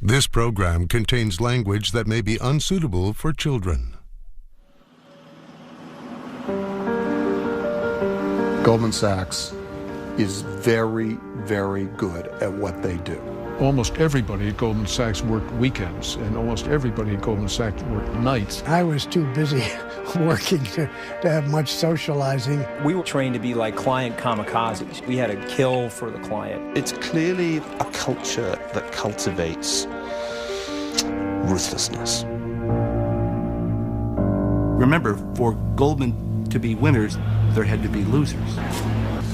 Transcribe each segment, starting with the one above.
This program contains language that may be unsuitable for children. Goldman Sachs is very, very good at what they do. Almost everybody at Goldman Sachs worked weekends, and almost everybody at Goldman Sachs worked nights. I was too busy working to have much socializing. We were trained to be like client kamikazes. We had to kill for the client. It's clearly a culture that cultivates ruthlessness. Remember, for Goldman to be winners, there had to be losers.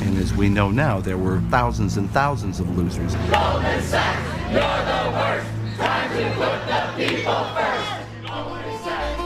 And as we know now, there were thousands and thousands of losers. Goldman Sachs, you're the worst. Time to put the people first. Goldman Sachs,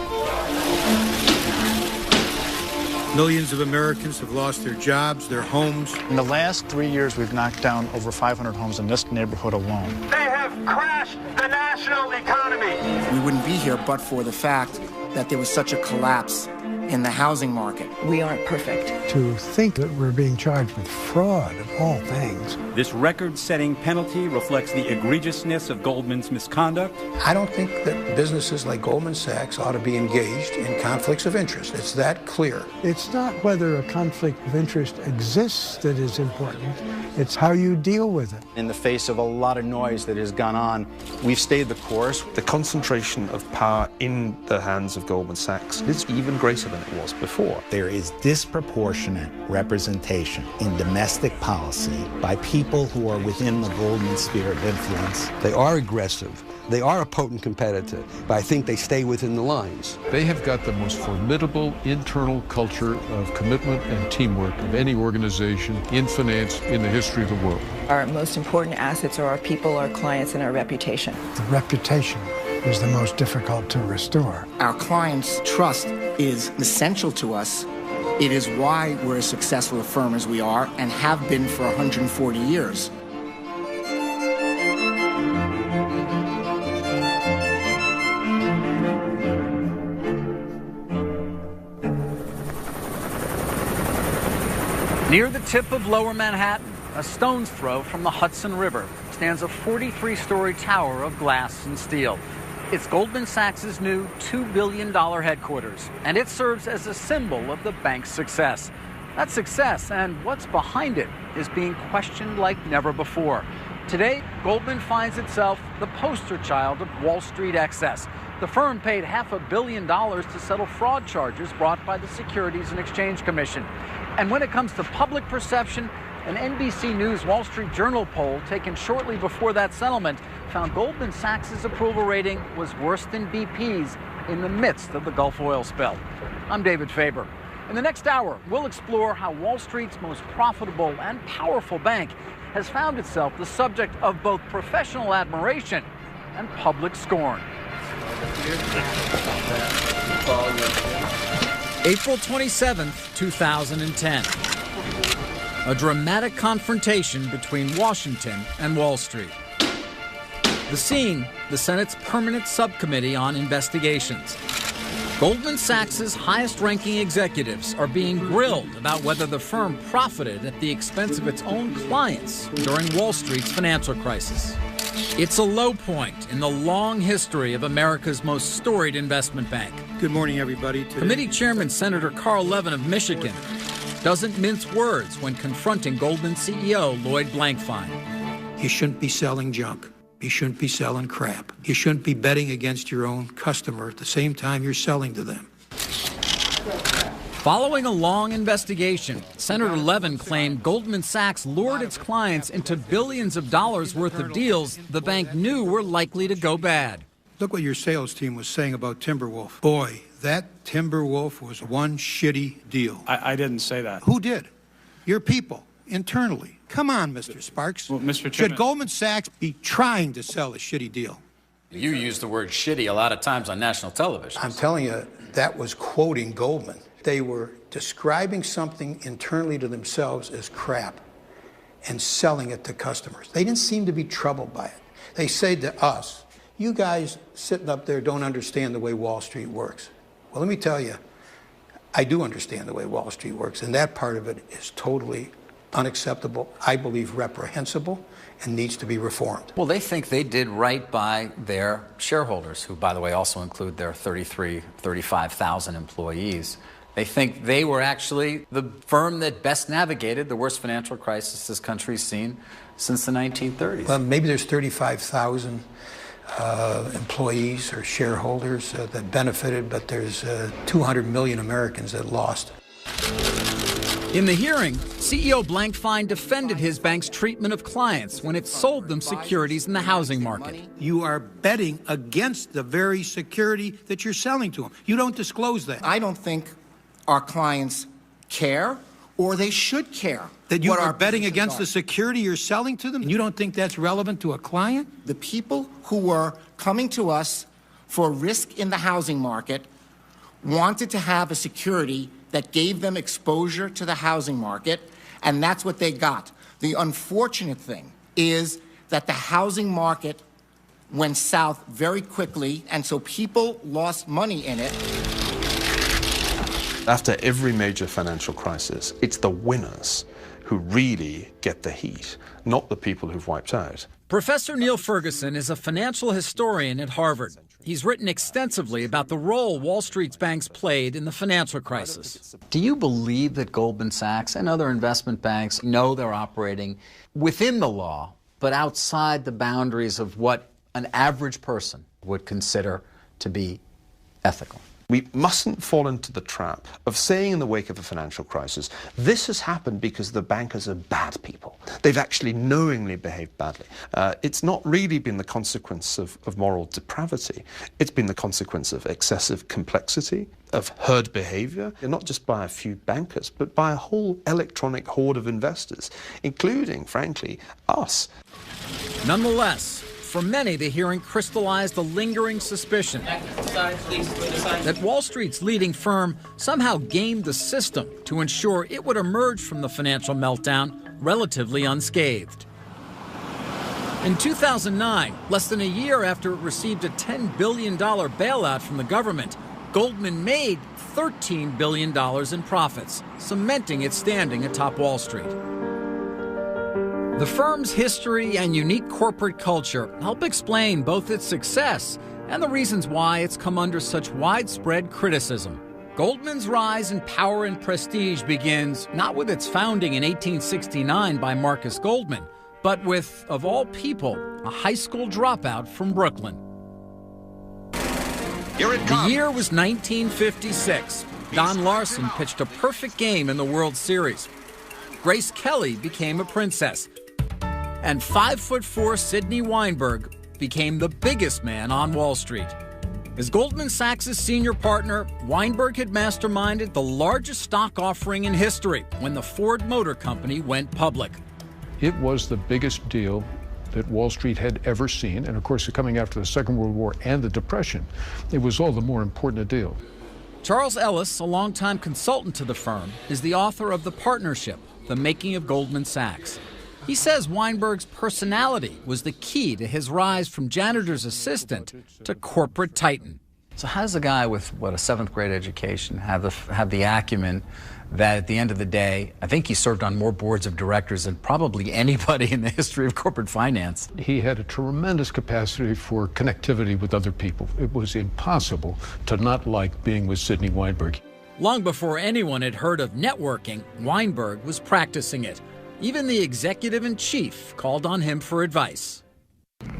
Millions of Americans have lost their jobs, their homes. In the last 3 years, we've knocked down over 500 homes in this neighborhood alone. They have crashed the national economy. We wouldn't be here but for the fact that there was such a collapse in the housing market. We aren't perfect. To think that we're being charged with fraud of all things. This record-setting penalty reflects the egregiousness of Goldman's misconduct. I don't think that businesses like Goldman Sachs ought to be engaged in conflicts of interest. It's that clear. It's not whether a conflict of interest exists that is important. It's how you deal with it. In the face of a lot of noise that has gone on, we've stayed the course. The concentration of power in the hands of Goldman Sachs is even greater than it was before. There is disproportionate representation in domestic policy by people who are within the Goldman sphere of influence. They are aggressive. They are a potent competitor, but I think they stay within the lines. They have got the most formidable internal culture of commitment and teamwork of any organization in finance in the history of the world. Our most important assets are our people, our clients, and our reputation. The reputation is the most difficult to restore. Our clients' trust is essential to us. It is why we're as successful a firm as we are and have been for 140 years. Near the tip of Lower Manhattan, a stone's throw from the Hudson River, stands a 43-story tower of glass and steel. It's Goldman Sachs' new $2 billion headquarters, and it serves as a symbol of the bank's success. That success and what's behind it is being questioned like never before. Today, Goldman finds itself the poster child of Wall Street excess. The firm paid $500 million to settle fraud charges brought by the Securities and Exchange Commission. And when it comes to public perception, an NBC News Wall Street Journal poll taken shortly before that settlement found Goldman Sachs' approval rating was worse than BP's in the midst of the Gulf oil spill. I'm David Faber. In the next hour, we'll explore how Wall Street's most profitable and powerful bank has found itself the subject of both professional admiration and public scorn. April 27th, 2010. A dramatic confrontation between Washington and Wall Street. The scene, the Senate's Permanent Subcommittee on Investigations. Goldman Sachs' highest-ranking executives are being grilled about whether the firm profited at the expense of its own clients during Wall Street's financial crisis. It's a low point in the long history of America's most storied investment bank. Good morning, everybody. Committee Chairman Senator Carl Levin of Michigan doesn't mince words when confronting Goldman CEO Lloyd Blankfein. You shouldn't be selling junk. You shouldn't be selling crap. You shouldn't be betting against your own customer at the same time you're selling to them. Following a long investigation, Senator Levin claimed Goldman Sachs lured its clients into billions of dollars worth of deals the bank knew were likely to go bad. Look what your sales team was saying about Timberwolf. Boy, that Timberwolf was one shitty deal. I didn't say that. Who did? Your people, internally. Come on, Mr. Sparks. Well, Mr. Chairman, should Goldman Sachs be trying to sell a shitty deal? You use the word shitty a lot of times on national television. I'm telling you, that was quoting Goldman. They were describing something internally to themselves as crap and selling it to customers. They didn't seem to be troubled by it. They said to us, you guys sitting up there don't understand the way Wall Street works. Well, let me tell you, I do understand the way Wall Street works, and that part of it is totally unacceptable, I believe reprehensible, and needs to be reformed. Well, they think they did right by their shareholders, who, by the way, also include their 35,000 employees. They think they were actually the firm that best navigated the worst financial crisis this country's seen since the 1930s. Well, maybe there's 35,000 employees or shareholders that benefited, but there's 200 million Americans that lost. In the hearing, CEO Blankfein defended his bank's treatment of clients when it sold them securities in the housing market. You are betting against the very security that you're selling to them. You don't disclose that. I don't think our clients care, or they should care. That you are betting against the security you're selling to them? You don't think that's relevant to a client? The people who were coming to us for risk in the housing market wanted to have a security that gave them exposure to the housing market, and that's what they got. The unfortunate thing is that the housing market went south very quickly, and so people lost money in it. After every major financial crisis, it's the winners who really get the heat, not the people who've wiped out. Professor Neil Ferguson is a financial historian at Harvard. He's written extensively about the role Wall Street's banks played in the financial crisis. Do you believe that Goldman Sachs and other investment banks know they're operating within the law, but outside the boundaries of what an average person would consider to be ethical? We mustn't fall into the trap of saying in the wake of a financial crisis, this has happened because the bankers are bad people. They've actually knowingly behaved badly. It's not really been the consequence of moral depravity. It's been the consequence of excessive complexity, of herd behavior, and not just by a few bankers, but by a whole electronic horde of investors, including, frankly, us. Nonetheless, for many, the hearing crystallized a lingering suspicion that Wall Street's leading firm somehow gamed the system to ensure it would emerge from the financial meltdown relatively unscathed. In 2009, less than a year after it received a $10 billion bailout from the government, Goldman made $13 billion in profits, cementing its standing atop Wall Street. The firm's history and unique corporate culture help explain both its success and the reasons why it's come under such widespread criticism. Goldman's rise in power and prestige begins not with its founding in 1869 by Marcus Goldman, but with, of all people, a high school dropout from Brooklyn. Here it comes. The year was 1956. Don Larson pitched a perfect game in the World Series. Grace Kelly became a princess. And 5'4" Sidney Weinberg became the biggest man on Wall Street. As Goldman Sachs' senior partner, Weinberg had masterminded the largest stock offering in history when the Ford Motor Company went public. It was the biggest deal that Wall Street had ever seen, and of course, coming after the Second World War and the Depression, it was all the more important a deal. Charles Ellis, a longtime consultant to the firm, is the author of The Partnership, The Making of Goldman Sachs. He says Weinberg's personality was the key to his rise from janitor's assistant to corporate titan. So how does a guy with, a 7th grade education have the acumen that at the end of the day, I think he served on more boards of directors than probably anybody in the history of corporate finance? He had a tremendous capacity for connectivity with other people. It was impossible to not like being with Sidney Weinberg. Long before anyone had heard of networking, Weinberg was practicing it. Even the executive-in-chief called on him for advice.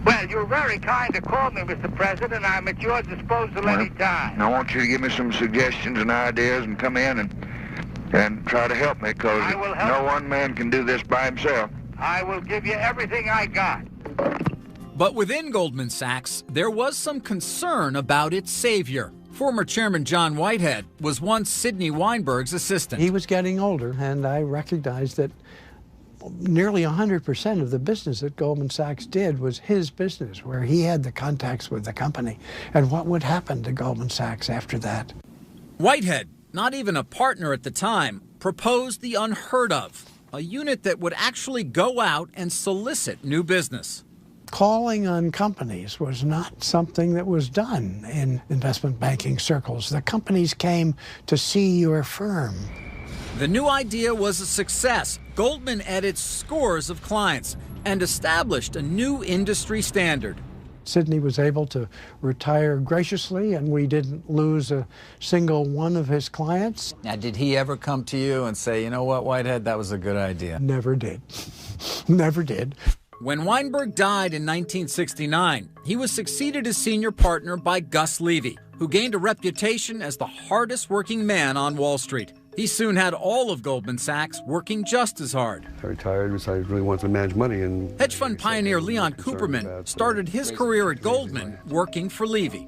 Well, you're very kind to call me, Mr. President. I'm at your disposal any time. I want you to give me some suggestions and ideas and come in and try to help me, because no one man can do this by himself. I will give you everything I got. But within Goldman Sachs, there was some concern about its savior. Former Chairman John Whitehead was once Sidney Weinberg's assistant. He was getting older, and I recognized that nearly 100% of the business that Goldman Sachs did was his business, where he had the contacts with the company. And what would happen to Goldman Sachs after that? Whitehead, not even a partner at the time, proposed the unheard of, a unit that would actually go out and solicit new business. Calling on companies was not something that was done in investment banking circles. The companies came to see your firm. The new idea was a success. Goldman added scores of clients and established a new industry standard. Sidney was able to retire graciously, and we didn't lose a single one of his clients. Now, did he ever come to you and say, you know what, Whitehead, that was a good idea? Never did. Never did. When Weinberg died in 1969, he was succeeded as senior partner by Gus Levy, who gained a reputation as the hardest working man on Wall Street. He soon had all of Goldman Sachs working just as hard. I retired because I really wanted to manage money. And hedge fund pioneer Leon Cooperman started his career at Goldman working for Levy.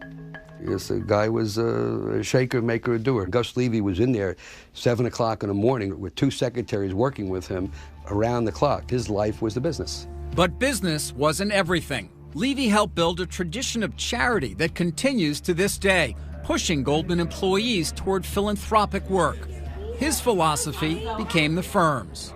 Yes, the guy was a shaker, maker, a doer. Gus Levy was in there 7 o'clock in the morning with 2 secretaries working with him around the clock. His life was the business. But business wasn't everything. Levy helped build a tradition of charity that continues to this day, pushing Goldman employees toward philanthropic work. His philosophy became the firm's.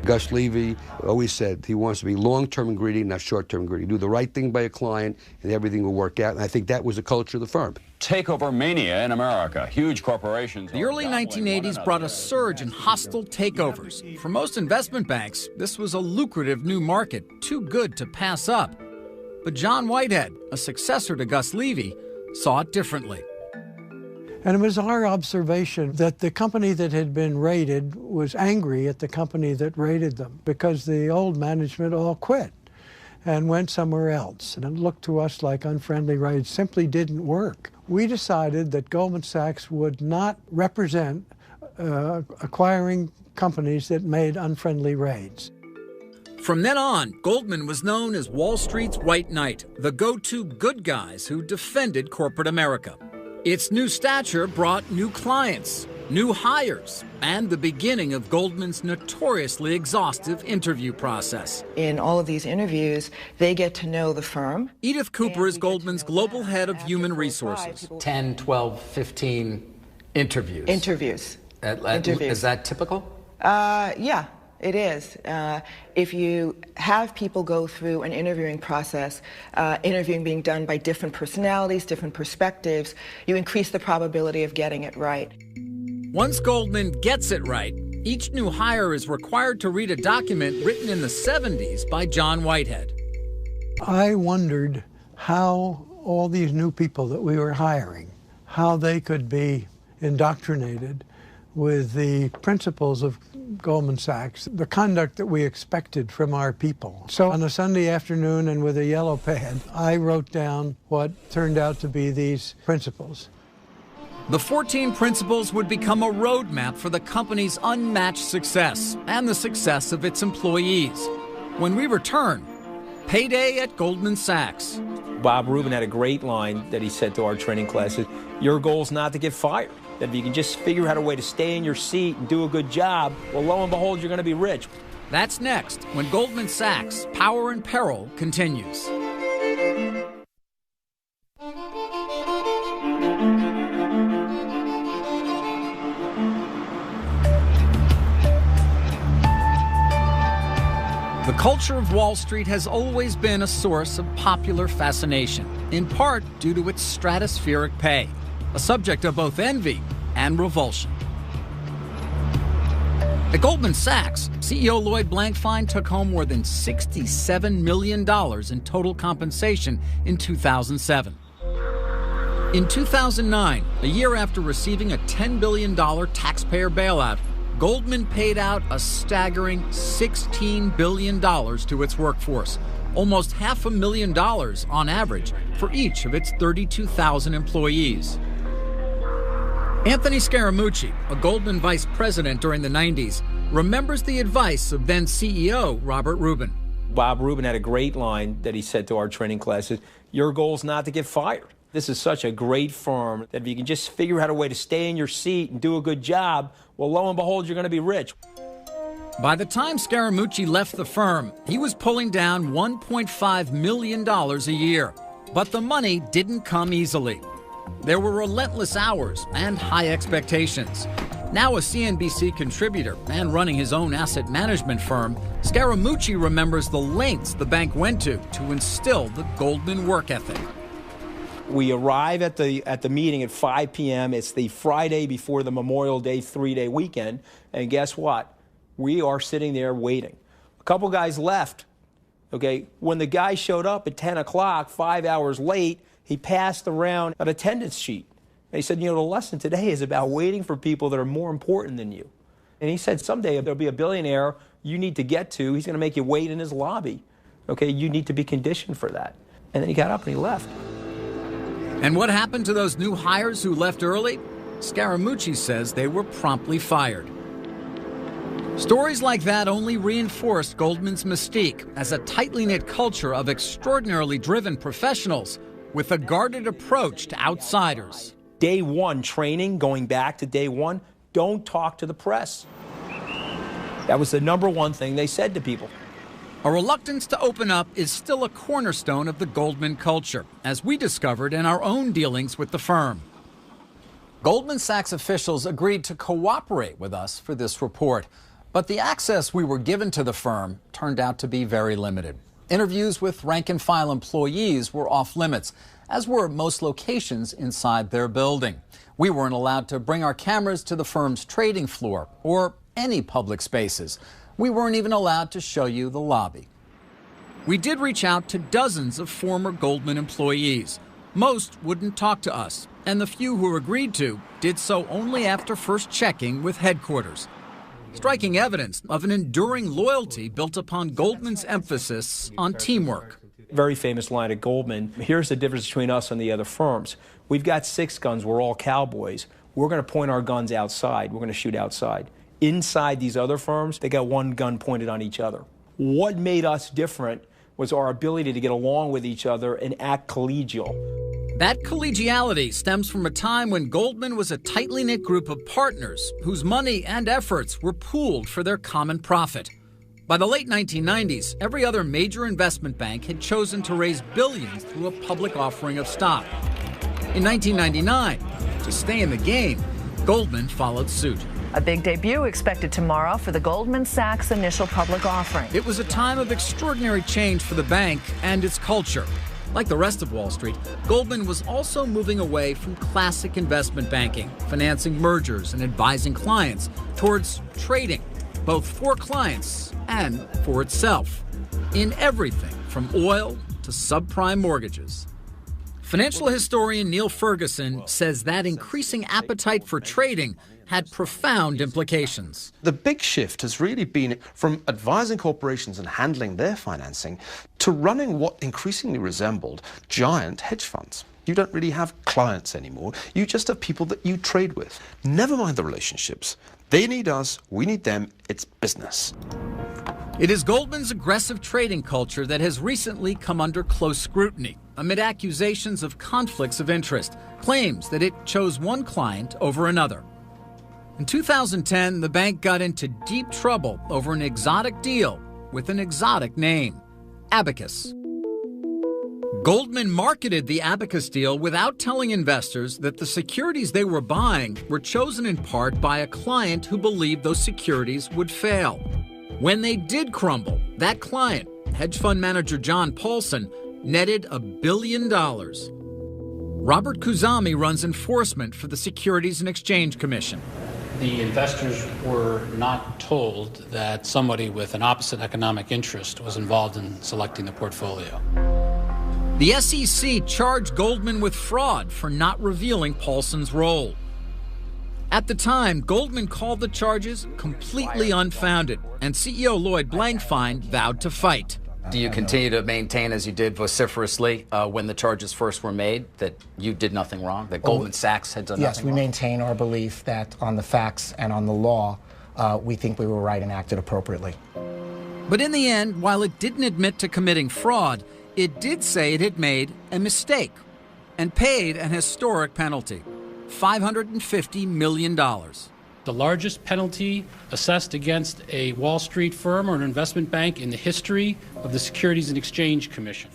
Gus Levy always said he wants to be long-term and greedy, not short-term and greedy. Do the right thing by a client, and everything will work out. And I think that was the culture of the firm. Takeover mania in America. Huge corporations. The early 1980s brought a surge in hostile takeovers. For most investment banks, this was a lucrative new market, too good to pass up. But John Whitehead, a successor to Gus Levy, saw it differently. And it was our observation that the company that had been raided was angry at the company that raided them because the old management all quit and went somewhere else. And it looked to us like unfriendly raids simply didn't work. We decided that Goldman Sachs would not represent acquiring companies that made unfriendly raids. From then on, Goldman was known as Wall Street's White Knight, the go-to good guys who defended corporate America. Its new stature brought new clients, new hires, and the beginning of Goldman's notoriously exhaustive interview process. In all of these interviews, they get to know the firm. Edith Cooper is Goldman's global head of human resources. 10, 12, 15 interviews. Interviews. Is that typical? Yeah. It is. If you have people go through an interviewing process, interviewing being done by different personalities, different perspectives, you increase the probability of getting it right. Once Goldman gets it right, each new hire is required to read a document written in the 70s by John Whitehead. I wondered how all these new people that we were hiring, how they could be indoctrinated with the principles of Goldman Sachs, the conduct that we expected from our people. So on a Sunday afternoon and with a yellow pad, I wrote down what turned out to be these principles. The 14 principles would become a roadmap for the company's unmatched success and the success of its employees. When we return, payday at Goldman Sachs. Bob Rubin had a great line that he said to our training classes, your goal is not to get fired. That if you can just figure out a way to stay in your seat and do a good job, well, lo and behold, you're going to be rich. That's next, when Goldman Sachs' Power and Peril continues. The culture of Wall Street has always been a source of popular fascination, in part due to its stratospheric pay, a subject of both envy and revulsion. At Goldman Sachs, CEO Lloyd Blankfein took home more than $67 million in total compensation in 2007. In 2009, a year after receiving a $10 billion taxpayer bailout, Goldman paid out a staggering $16 billion to its workforce, almost $500,000 on average for each of its 32,000 employees. Anthony Scaramucci, a Goldman vice president during the 90s, remembers the advice of then CEO Robert Rubin. Bob Rubin had a great line that he said to our training classes, your goal is not to get fired. This is such a great firm that if you can just figure out a way to stay in your seat and do a good job, well, lo and behold, you're going to be rich. By the time Scaramucci left the firm, he was pulling down $1.5 million a year. But the money didn't come easily. There were relentless hours and high expectations. Now a CNBC contributor and running his own asset management firm, Scaramucci remembers the lengths the bank went to instill the Goldman work ethic. We arrive at the meeting at 5 p.m. It's the Friday before the Memorial Day 3-day weekend. And guess what? We are sitting there waiting. A couple guys left. Okay, when the guy showed up at 10 o'clock, 5 hours late, he passed around an attendance sheet. And he said, you know, the lesson today is about waiting for people that are more important than you. And he said, someday there'll be a billionaire you need to get to. He's going to make you wait in his lobby. Okay, you need to be conditioned for that. And then he got up and he left. And what happened to those new hires who left early? Scaramucci says they were promptly fired. Stories like that only reinforced Goldman's mystique as a tightly knit culture of extraordinarily driven professionals with a guarded approach to outsiders. Day one training, going back to day one, don't talk to the press. That was the number one thing they said to people. A reluctance to open up is still a cornerstone of the Goldman culture, as we discovered in our own dealings with the firm. Goldman Sachs officials agreed to cooperate with us for this report, but the access we were given to the firm turned out to be very limited. Interviews with rank-and-file employees were off limits, as were most locations inside their building. We weren't allowed to bring our cameras to the firm's trading floor or any public spaces. We weren't even allowed to show you the lobby. We did reach out to dozens of former Goldman employees. Most wouldn't talk to us, and the few who agreed to did so only after first checking with headquarters. Striking evidence of an enduring loyalty built upon Goldman's emphasis on teamwork. Very famous line at Goldman, here's the difference between us and the other firms. We've got 6 guns, we're all cowboys. We're going to point our guns outside, we're going to shoot outside. Inside these other firms, they got one gun pointed on each other. What made us different was our ability to get along with each other and act collegial. That collegiality stems from a time when Goldman was a tightly knit group of partners whose money and efforts were pooled for their common profit. By the late 1990s, every other major investment bank had chosen to raise billions through a public offering of stock. In 1999, to stay in the game, Goldman followed suit. A big debut expected tomorrow for the Goldman Sachs initial public offering. It was a time of extraordinary change for the bank and its culture. Like the rest of Wall Street, Goldman was also moving away from classic investment banking, financing mergers and advising clients, towards trading, both for clients and for itself, in everything from oil to subprime mortgages. Financial historian Neil Ferguson says that increasing appetite for trading had profound implications. The big shift has really been from advising corporations and handling their financing to running what increasingly resembled giant hedge funds. You don't really have clients anymore. You just have people that you trade with. Never mind the relationships. They need us, we need them, it's business. It is Goldman's aggressive trading culture that has recently come under close scrutiny amid accusations of conflicts of interest, claims that it chose one client over another. In 2010, the bank got into deep trouble over an exotic deal with an exotic name, Abacus. Goldman marketed the Abacus deal without telling investors that the securities they were buying were chosen in part by a client who believed those securities would fail. When they did crumble, that client, hedge fund manager John Paulson, netted $1 billion. Robert Kuzami runs enforcement for the Securities and Exchange Commission. The investors were not told that somebody with an opposite economic interest was involved in selecting the portfolio. The SEC charged Goldman with fraud for not revealing Paulson's role. At the time, Goldman called the charges completely unfounded, and CEO Lloyd Blankfein vowed to fight. Do you continue to maintain, as you did vociferously when the charges first were made, that you did nothing wrong, that Goldman Sachs had done yes, nothing wrong? Yes, we maintain our belief that on the facts and on the law, we think we were right and acted appropriately. But in the end, while it didn't admit to committing fraud, it did say it had made a mistake and paid an historic penalty, $550 million. The largest penalty assessed against a Wall Street firm or an investment bank in the history of the Securities and Exchange Commission.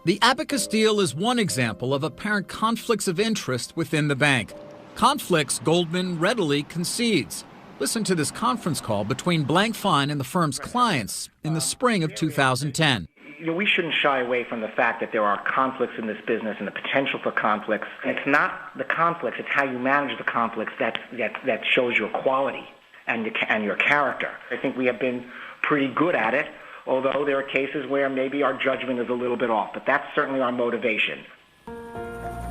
The Abacus deal is one example of apparent conflicts of interest within the bank. Conflicts Goldman readily concedes. Listen to this conference call between Blankfein and the firm's clients in the spring of 2010. we shouldn't shy away from the fact that there are conflicts in this business and the potential for conflicts. And it's not the conflicts, it's how you manage the conflicts that shows your quality and your character. I think we have been pretty good at it, although there are cases where maybe our judgment is a little bit off. But that's certainly our motivation.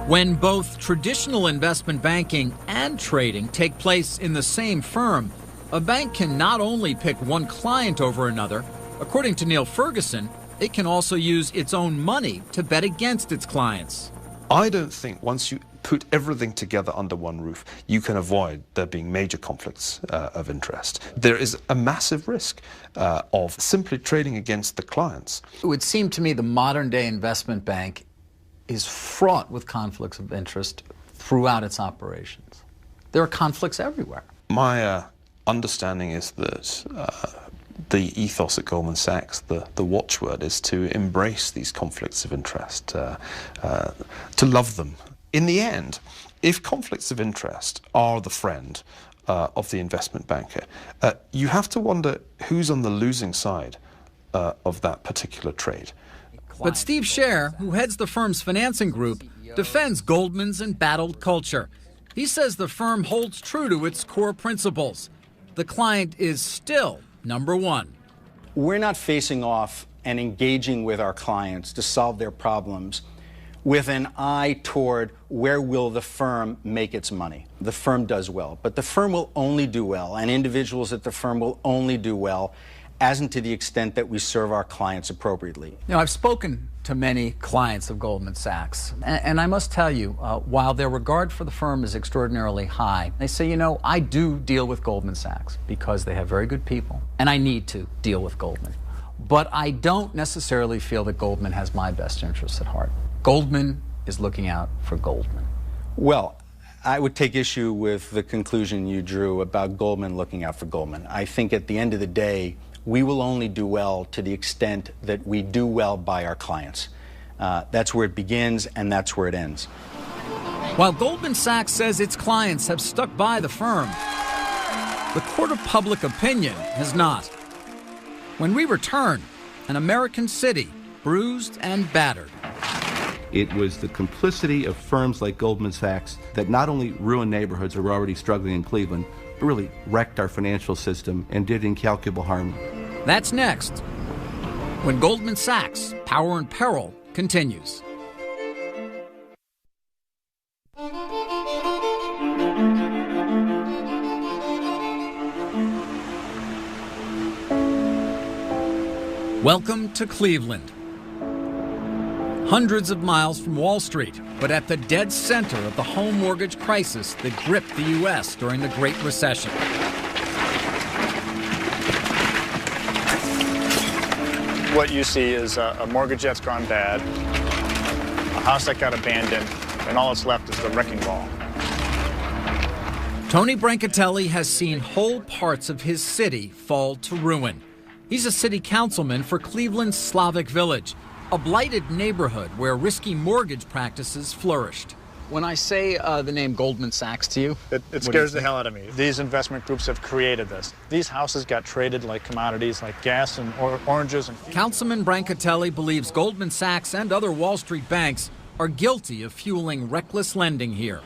When both traditional investment banking and trading take place in the same firm, a bank can not only pick one client over another. According to Neil Ferguson, it can also use its own money to bet against its clients. I don't think once you put everything together under one roof, you can avoid there being major conflicts of interest. There is a massive risk of simply trading against the clients. It would seem to me the modern-day investment bank is fraught with conflicts of interest throughout its operations. There are conflicts everywhere. My understanding is that the ethos at Goldman Sachs, the watchword, is to embrace these conflicts of interest, to love them. In the end, if conflicts of interest are the friend of the investment banker, you have to wonder who's on the losing side of that particular trade. But Steve Scher, who heads the firm's financing group, defends Goldman's embattled culture. He says the firm holds true to its core principles. The client is still number one. We're not facing off and engaging with our clients to solve their problems with an eye toward where will the firm make its money. The firm does well, but the firm will only do well, and individuals at the firm will only do well as and to the extent that we serve our clients appropriately. You know, I've spoken to many clients of Goldman Sachs, and I must tell you, while their regard for the firm is extraordinarily high, they say, I do deal with Goldman Sachs because they have very good people, and I need to deal with Goldman. But I don't necessarily feel that Goldman has my best interests at heart. Goldman is looking out for Goldman. Well, I would take issue with the conclusion you drew about Goldman looking out for Goldman. I think at the end of the day, we will only do well to the extent that we do well by our clients. That's where it begins and that's where it ends. While Goldman Sachs says its clients have stuck by the firm, the court of public opinion has not. When we return, an American city bruised and battered. It was the complicity of firms like Goldman Sachs that not only ruined neighborhoods that were already struggling in Cleveland, but really wrecked our financial system and did incalculable harm. That's next, when Goldman Sachs' Power and Peril continues. Welcome to Cleveland. Hundreds of miles from Wall Street, but at the dead center of the home mortgage crisis that gripped the U.S. during the Great Recession. What you see is a mortgage that's gone bad, a house that got abandoned, and all that's left is the wrecking ball. Tony Brancatelli has seen whole parts of his city fall to ruin. He's a city councilman for Cleveland's Slavic Village, a blighted neighborhood where risky mortgage practices flourished. When I say the name Goldman Sachs to you, it scares the hell out of me. These investment groups have created this. These houses got traded like commodities, like gas and oranges. Councilman Brancatelli believes Goldman Sachs and other Wall Street banks are guilty of fueling reckless lending here.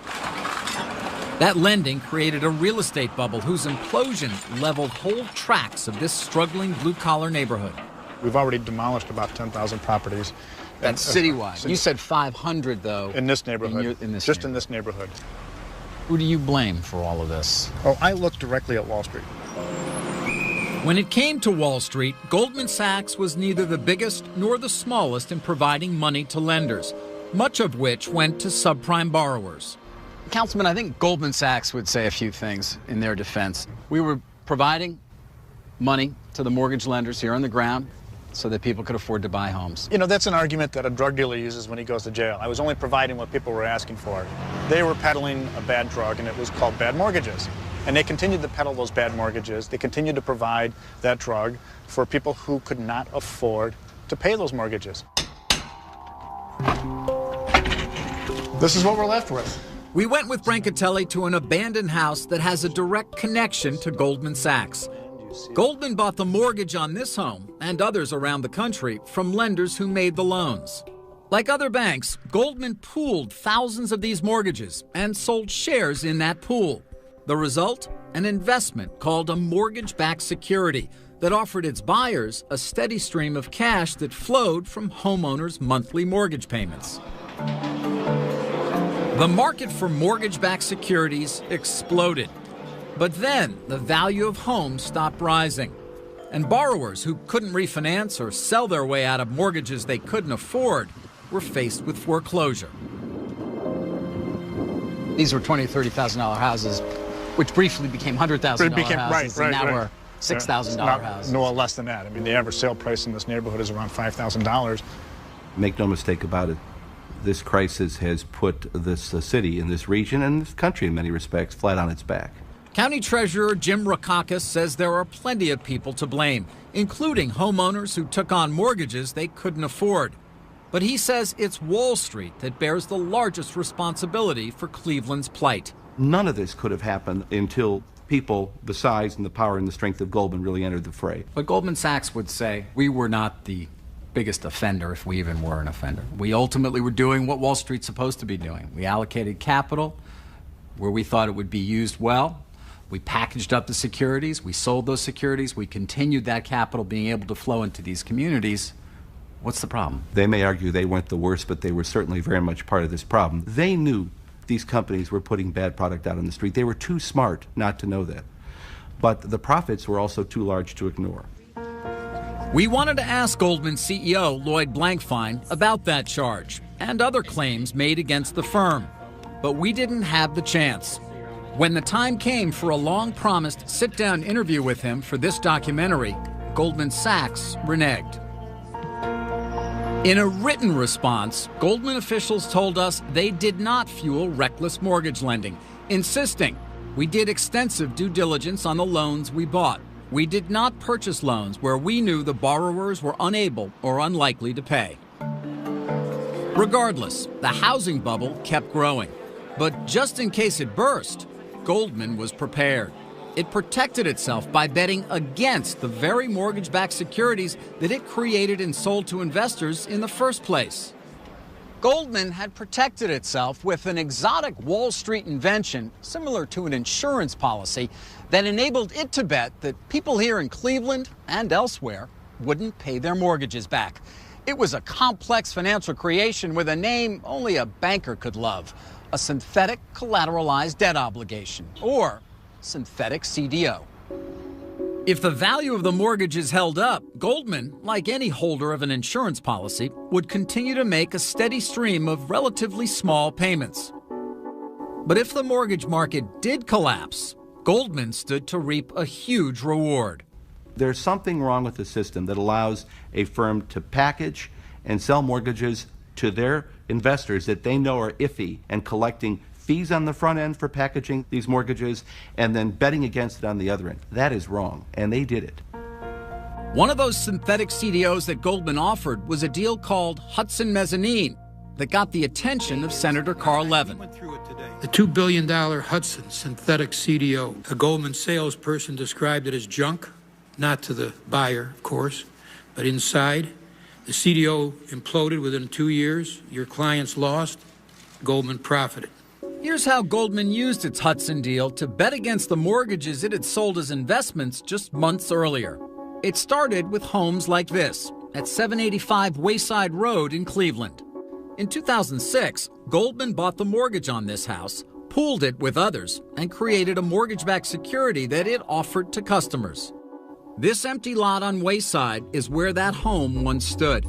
That lending created a real estate bubble whose implosion leveled whole tracts of this struggling blue-collar neighborhood. We've already demolished about 10,000 properties. That's citywide. You said 500, though. In this neighborhood. In this neighborhood. Who do you blame for all of this? Oh, I look directly at Wall Street. When it came to Wall Street, Goldman Sachs was neither the biggest nor the smallest in providing money to lenders, much of which went to subprime borrowers. Councilman, I think Goldman Sachs would say a few things in their defense. We were providing money to the mortgage lenders here on the ground so that people could afford to buy homes. You know, that's an argument that a drug dealer uses when he goes to jail. I was only providing what people were asking for. They were peddling a bad drug, and it was called bad mortgages. And they continued to peddle those bad mortgages. They continued to provide that drug for people who could not afford to pay those mortgages. This is what we're left with. We went with Brancatelli to an abandoned house that has a direct connection to Goldman Sachs. Goldman bought the mortgage on this home and others around the country from lenders who made the loans. Like other banks, Goldman pooled thousands of these mortgages and sold shares in that pool. The result? An investment called a mortgage-backed security that offered its buyers a steady stream of cash that flowed from homeowners' monthly mortgage payments. The market for mortgage-backed securities exploded. But then the value of homes stopped rising, and borrowers who couldn't refinance or sell their way out of mortgages they couldn't afford were faced with foreclosure. These were $20,000, $30,000 houses, which briefly became $100,000 houses, and now we're $6,000 houses. No less than that. I mean, the average sale price in this neighborhood is around $5,000. Make no mistake about it, this crisis has put this city and this region and this country in many respects flat on its back. County Treasurer Jim Rakakis says there are plenty of people to blame, including homeowners who took on mortgages they couldn't afford. But he says it's Wall Street that bears the largest responsibility for Cleveland's plight. None of this could have happened until people the size and the power and the strength of Goldman really entered the fray. But Goldman Sachs would say we were not the biggest offender, if we even were an offender. We ultimately were doing what Wall Street's supposed to be doing. We allocated capital where we thought it would be used well. We packaged up the securities, we sold those securities, we continued that capital being able to flow into these communities. What's the problem? They may argue they weren't the worst, but they were certainly very much part of this problem. They knew these companies were putting bad product out on the street. They were too smart not to know that. But the profits were also too large to ignore. We wanted to ask Goldman CEO Lloyd Blankfein about that charge and other claims made against the firm, but we didn't have the chance. When the time came for a long-promised sit-down interview with him for this documentary, Goldman Sachs reneged. In a written response, Goldman officials told us they did not fuel reckless mortgage lending, insisting we did extensive due diligence on the loans we bought. We did not purchase loans where we knew the borrowers were unable or unlikely to pay. Regardless, the housing bubble kept growing. But just in case it burst, Goldman was prepared. It protected itself by betting against the very mortgage-backed securities that it created and sold to investors in the first place. Goldman had protected itself with an exotic Wall Street invention similar to an insurance policy that enabled it to bet that people here in Cleveland and elsewhere wouldn't pay their mortgages back. It was a complex financial creation with a name only a banker could love: a synthetic collateralized debt obligation, or synthetic CDO. If the value of the mortgages held up, Goldman, like any holder of an insurance policy, would continue to make a steady stream of relatively small payments. But if the mortgage market did collapse, Goldman stood to reap a huge reward. There's something wrong with the system that allows a firm to package and sell mortgages to their investors that they know are iffy and collecting fees on the front end for packaging these mortgages and then betting against it on the other end. That is wrong, and they did it. One of those synthetic CDOs that Goldman offered was a deal called Hudson Mezzanine that got the attention of Senator Carl Levin. The $2 billion Hudson synthetic CDO. A Goldman salesperson described it as junk, not to the buyer, of course, but inside. The CDO imploded within 2 years. Your clients lost. Goldman profited. Here's how Goldman used its Hudson deal to bet against the mortgages it had sold as investments just months earlier. It started with homes like this at 785 Wayside Road in Cleveland. In 2006, Goldman bought the mortgage on this house, pooled it with others, and created a mortgage-backed security that it offered to customers. This empty lot on Wayside is where that home once stood.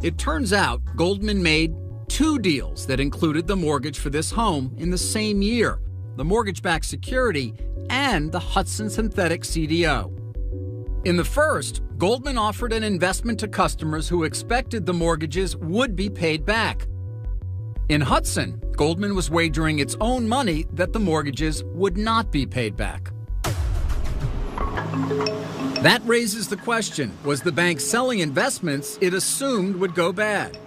It turns out Goldman made 2 deals that included the mortgage for this home in the same year, the mortgage-backed security and the Hudson synthetic CDO. In the first, Goldman offered an investment to customers who expected the mortgages would be paid back. In Hudson, Goldman was wagering its own money that the mortgages would not be paid back. That raises the question, was the bank selling investments it assumed would go bad?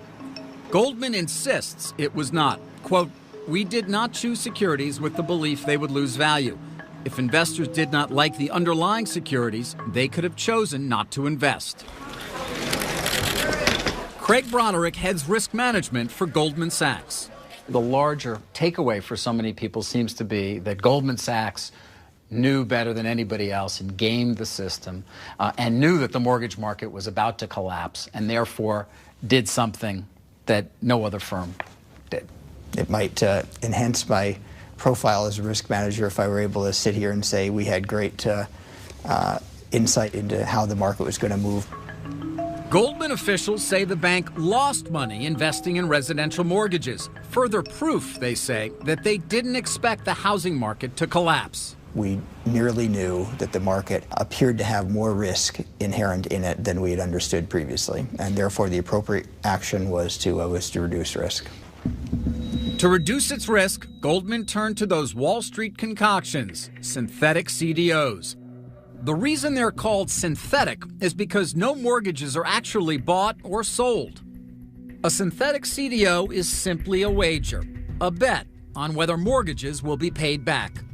Goldman insists it was not. Quote, "We did not choose securities with the belief they would lose value. If investors did not like the underlying securities, they could have chosen not to invest. Craig Broderick heads risk management for Goldman Sachs. The larger takeaway for so many people seems to be that Goldman Sachs knew better than anybody else and gamed the system and knew that the mortgage market was about to collapse and therefore did something that no other firm did. It might enhance my profile as a risk manager if I were able to sit here and say we had great insight into how the market was going to move. Goldman officials say the bank lost money investing in residential mortgages. Further proof, they say, that they didn't expect the housing market to collapse. We nearly knew that the market appeared to have more risk inherent in it than we had understood previously, and therefore the appropriate action was to reduce risk. To reduce its risk, Goldman turned to those Wall Street concoctions, synthetic CDOs. The reason they're called synthetic is because no mortgages are actually bought or sold. A synthetic CDO is simply a wager, a bet on whether mortgages will be paid back.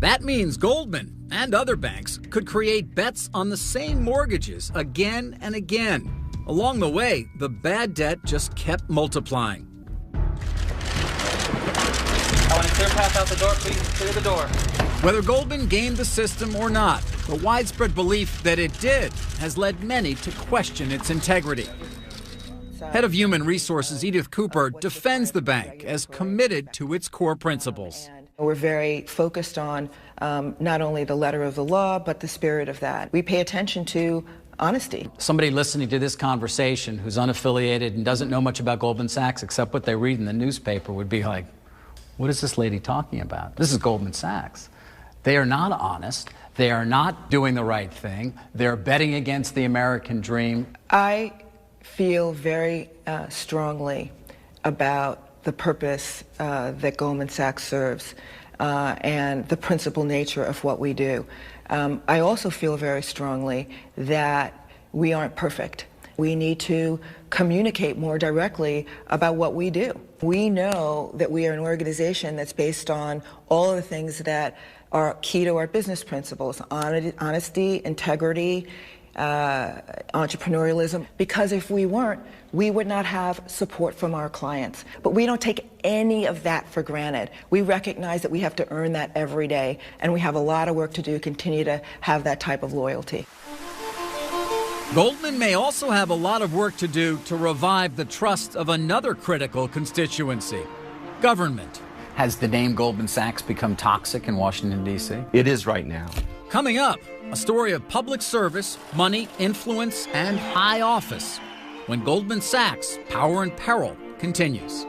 That means Goldman and other banks could create bets on the same mortgages again and again. Along the way, the bad debt just kept multiplying. I want a clear path out the door, please. Clear the door. Whether Goldman gamed the system or not, the widespread belief that it did has led many to question its integrity. Head of Human Resources Edith Cooper defends the bank as committed to its core principles. We're very focused on not only the letter of the law, but the spirit of that. We pay attention to honesty. Somebody listening to this conversation who's unaffiliated and doesn't know much about Goldman Sachs except what they read in the newspaper would be like, what is this lady talking about? This is Goldman Sachs. They are not honest. They are not doing the right thing. They're betting against the American dream. I feel very strongly about the purpose that Goldman Sachs serves and the principal nature of what we do. I also feel very strongly that we aren't perfect. We need to communicate more directly about what we do. We know that we are an organization that's based on all of the things that are key to our business principles: honesty, integrity, entrepreneurialism, because if we weren't, we would not have support from our clients. But we don't take any of that for granted. We recognize that we have to earn that every day, and we have a lot of work to do to continue to have that type of loyalty. Goldman may also have a lot of work to do to revive the trust of another critical constituency: government. Has the name Goldman Sachs become toxic in Washington, D.C.? It is right now. Coming up, a story of public service, money, influence, and high office when Goldman Sachs' Power and Peril continues.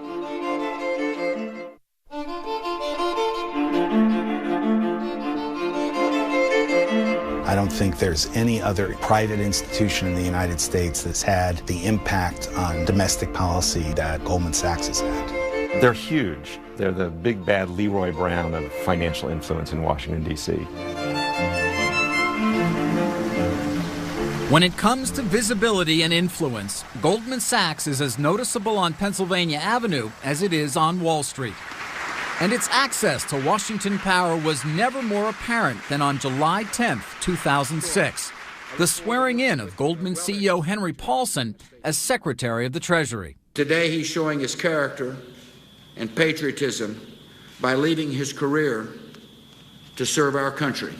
I don't think there's any other private institution in the United States that's had the impact on domestic policy that Goldman Sachs has had. They're huge. They're the big bad Leroy Brown of financial influence in Washington, D.C. When it comes to visibility and influence, Goldman Sachs is as noticeable on Pennsylvania Avenue as it is on Wall Street. And its access to Washington power was never more apparent than on July 10, 2006, the swearing in of Goldman CEO Henry Paulson as Secretary of the Treasury. Today he's showing his character and patriotism by leaving his career to serve our country.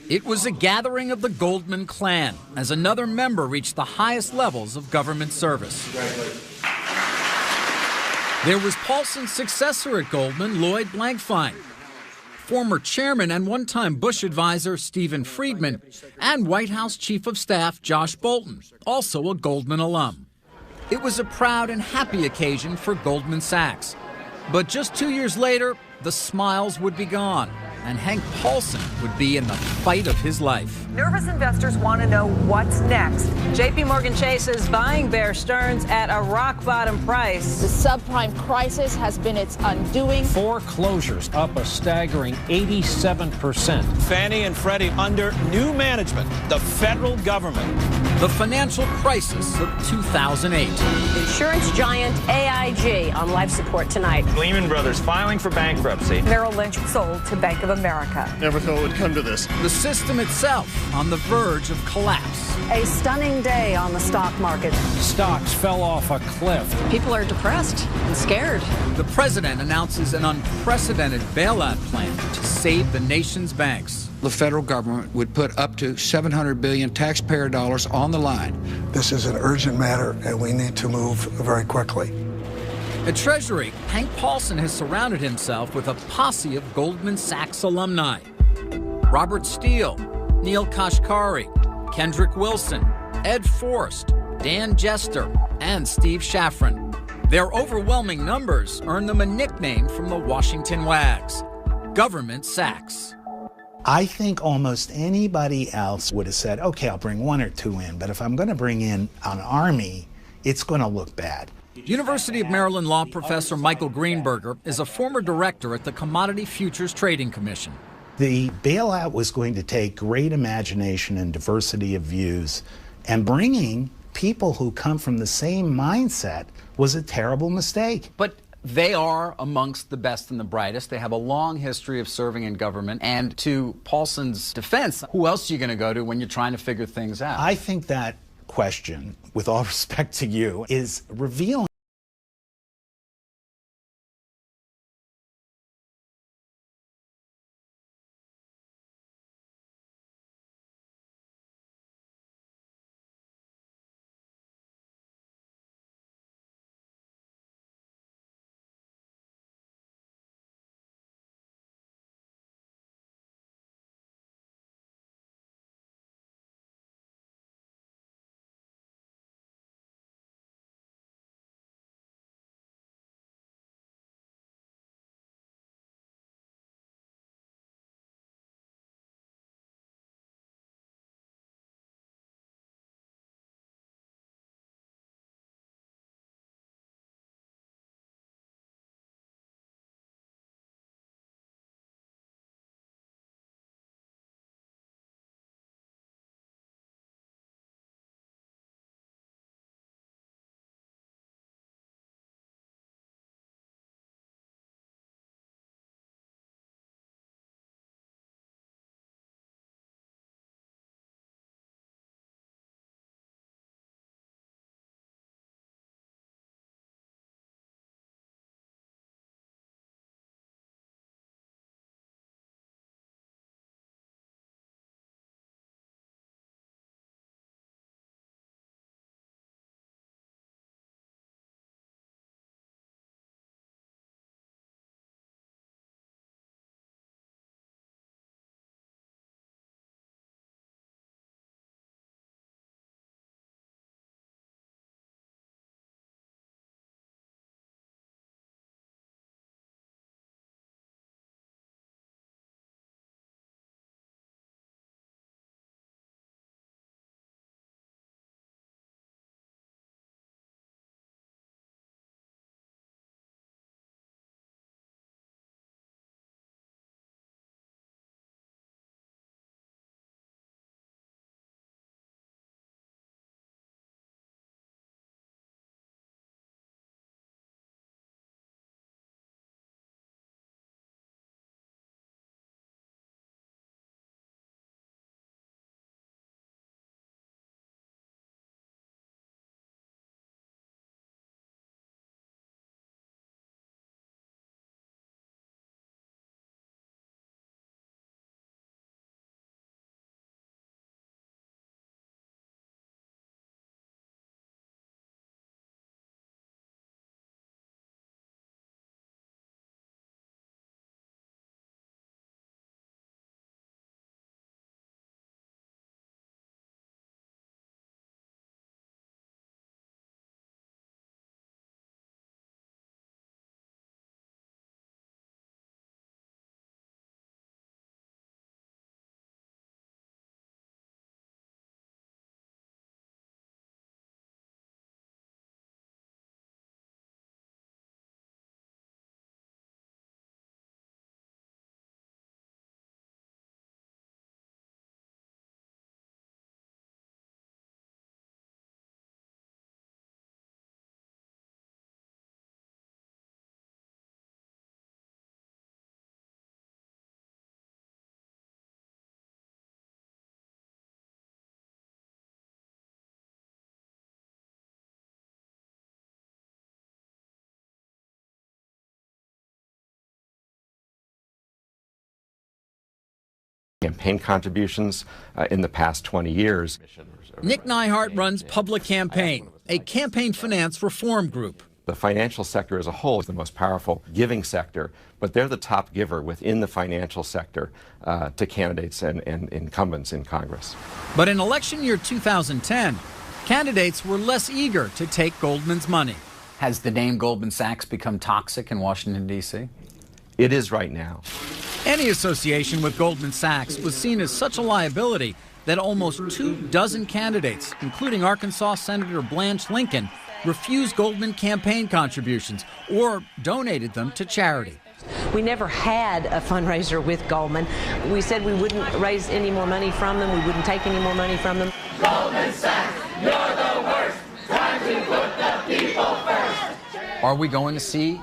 It was a gathering of the Goldman clan as another member reached the highest levels of government service. There was Paulson's successor at Goldman, Lloyd Blankfein, former chairman and one-time Bush advisor Stephen Friedman, and White House Chief of Staff Josh Bolten, also a Goldman alum. It was a proud and happy occasion for Goldman Sachs. But just 2 years later, the smiles would be gone, and Hank Paulson would be in the fight of his life. Nervous investors want to know what's next. JP Morgan Chase is buying Bear Stearns at a rock-bottom price. The subprime crisis has been its undoing. Foreclosures up a staggering 87%. Fannie and Freddie under new management, the federal government the financial crisis of 2008. Insurance giant AIG on life support tonight. Lehman Brothers filing for bankruptcy. Merrill Lynch sold to Bank of America. Never thought it would come to this. The system itself on the verge of collapse. A stunning day on the stock market. Stocks fell off a cliff. People are depressed and scared. The president announces an unprecedented bailout plan to save the nation's banks. The federal government would put up to $700 billion taxpayer dollars on the line. This is an urgent matter, and we need to move very quickly. At Treasury, Hank Paulson has surrounded himself with a posse of Goldman Sachs alumni. Robert Steele, Neil Kashkari, Kendrick Wilson, Ed Forrest, Dan Jester, and Steve Shafran. Their overwhelming numbers earn them a nickname from the Washington Wags, Government Sachs. I think almost anybody else would have said, okay, I'll bring one or two in, but if I'm going to bring in an army, it's going to look bad. University of Maryland law professor Michael Greenberger is a former director at the Commodity Futures Trading Commission. The bailout was going to take great imagination and diversity of views, and bringing people who come from the same mindset was a terrible mistake. But they are amongst the best and the brightest. They have a long history of serving in government. And to Paulson's defense, who else are you going to go to when you're trying to figure things out? I think that question, with all respect to you, is revealing Campaign contributions in the past 20 years. Nick Neihart runs Public Campaign, a campaign finance reform group. The financial sector as a whole is the most powerful giving sector, but they're the top giver within the financial sector to candidates and incumbents in Congress. But in election year 2010, candidates were less eager to take Goldman's money. Has the name Goldman Sachs become toxic in Washington, D.C.? It is right now. Any association with Goldman Sachs was seen as such a liability that almost 24 candidates, including Arkansas Senator Blanche Lincoln, refused Goldman campaign contributions or donated them to charity. We never had a fundraiser with Goldman. We said we wouldn't raise any more money from them. We wouldn't take any more money from them. Goldman Sachs, you're the worst. Time to put the people first. Are we going to see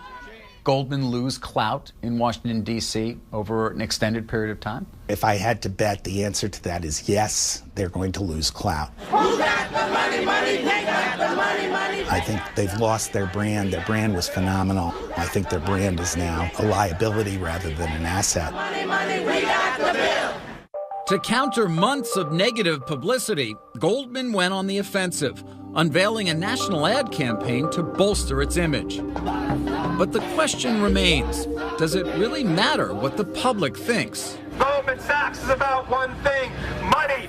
Goldman lose clout in Washington, D.C. over an extended period of time? If I had to bet, the answer to that is yes, they're going to lose clout. Who got the money, money? They got the money, money. I think they've lost their brand. Their brand was phenomenal. I think their brand is now a liability rather than an asset. Money, money, we got the bill. To counter months of negative publicity, Goldman went on the offensive, unveiling a national ad campaign to bolster its image. But the question remains, does it really matter what the public thinks? Goldman Sachs is about one thing, money.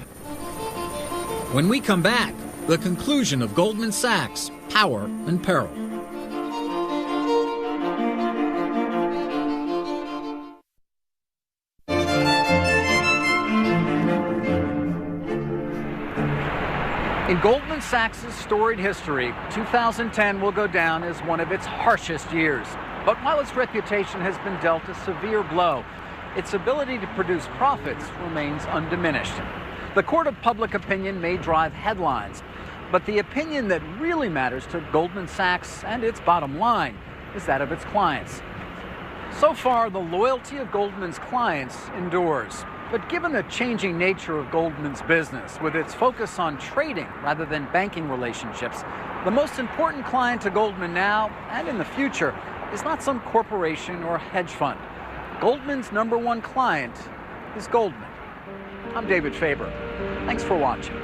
When we come back, the conclusion of Goldman Sachs, Power and Peril. In Goldman Sachs' storied history, 2010 will go down as one of its harshest years. But while its reputation has been dealt a severe blow, its ability to produce profits remains undiminished. The court of public opinion may drive headlines, but the opinion that really matters to Goldman Sachs and its bottom line is that of its clients. So far, the loyalty of Goldman's clients endures. But given the changing nature of Goldman's business, with its focus on trading rather than banking relationships, the most important client to Goldman now and in the future is not some corporation or hedge fund. Goldman's #1 client is Goldman. I'm David Faber. Thanks for watching.